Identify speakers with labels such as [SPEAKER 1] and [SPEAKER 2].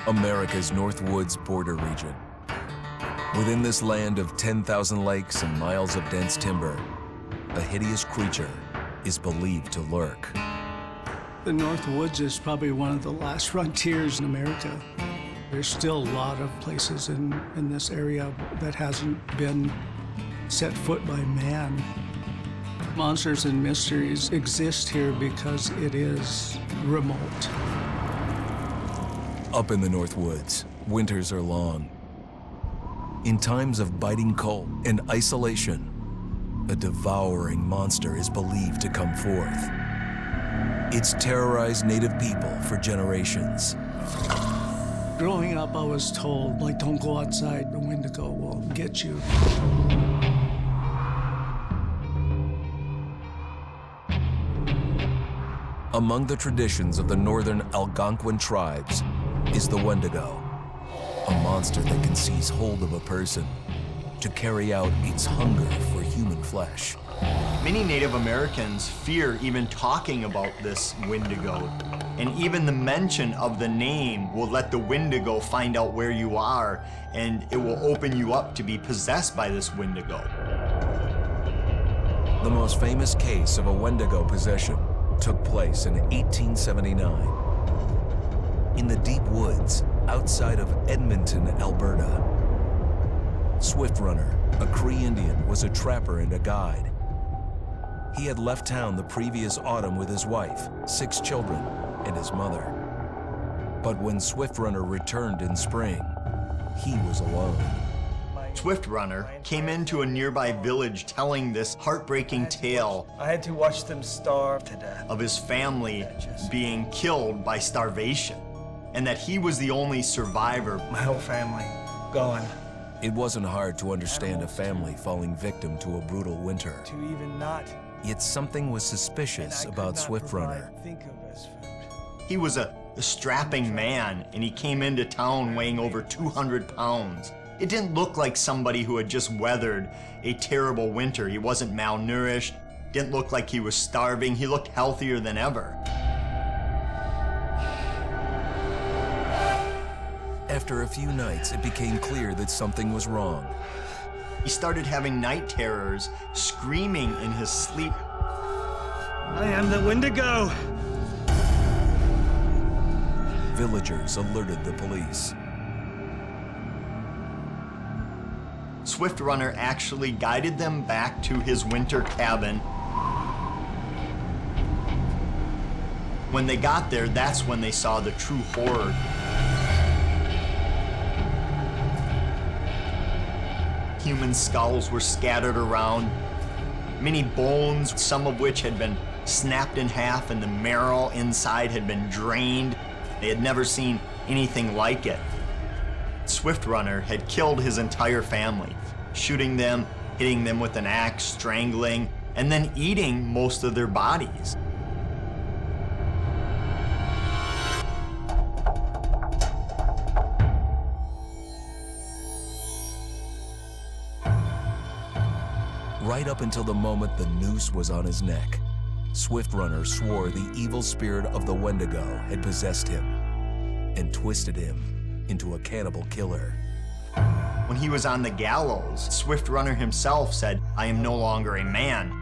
[SPEAKER 1] America's North Woods border region. Within this land of 10,000 lakes and miles of dense timber, a hideous creature is believed to lurk.
[SPEAKER 2] The North Woods is probably one of the last frontiers in America. There's still a lot of places in this area that hasn't been set foot by man. Monsters and mysteries exist here because it is remote.
[SPEAKER 1] Up in the North Woods, winters are long. In times of biting cold and isolation, a devouring monster is believed to come forth. It's terrorized native people for generations.
[SPEAKER 2] Growing up, I was told, like, don't go outside, the Wendigo will get you.
[SPEAKER 1] Among the traditions of the northern Algonquin tribes is the Wendigo, a monster that can seize hold of a person to carry out its hunger for human flesh.
[SPEAKER 3] Many Native Americans fear even talking about this Wendigo, and even the mention of the name will let the Wendigo find out where you are, and it will open you up to be possessed by this Wendigo.
[SPEAKER 1] The most famous case of a Wendigo possession took place in 1879 in the deep woods outside of Edmonton, Alberta. Swift Runner, a Cree Indian, was a trapper and a guide. He had left town the previous autumn with his wife, 6 children, and his mother. But when Swift Runner returned in spring, he was alone.
[SPEAKER 3] Swift Runner came into a nearby village telling this heartbreaking tale.
[SPEAKER 4] I had to watch them starve to death.
[SPEAKER 3] Of his family being killed by starvation, and that he was the only survivor.
[SPEAKER 4] My whole family gone.
[SPEAKER 1] It wasn't hard to understand a family falling victim to a brutal winter.
[SPEAKER 4] To even not.
[SPEAKER 1] Yet something was suspicious about Swift Runner.
[SPEAKER 3] He was a strapping man, and he came into town weighing over 200 pounds. It didn't look like somebody who had just weathered a terrible winter. He wasn't malnourished, didn't look like he was starving. He looked healthier than ever.
[SPEAKER 1] After a few nights, it became clear that something was wrong.
[SPEAKER 3] He started having night terrors, screaming in his sleep.
[SPEAKER 4] I am the Wendigo!
[SPEAKER 1] Villagers alerted the police.
[SPEAKER 3] Swift Runner actually guided them back to his winter cabin. When they got there, that's when they saw the true horror. Human skulls were scattered around, many bones, some of which had been snapped in half, and the marrow inside had been drained. They had never seen anything like it. Swift Runner had killed his entire family, shooting them, hitting them with an axe, strangling, and then eating most of their bodies.
[SPEAKER 1] Right up until the moment the noose was on his neck, Swift Runner swore the evil spirit of the Wendigo had possessed him and twisted him into a cannibal killer.
[SPEAKER 3] When he was on the gallows, Swift Runner himself said, "I am no longer a man.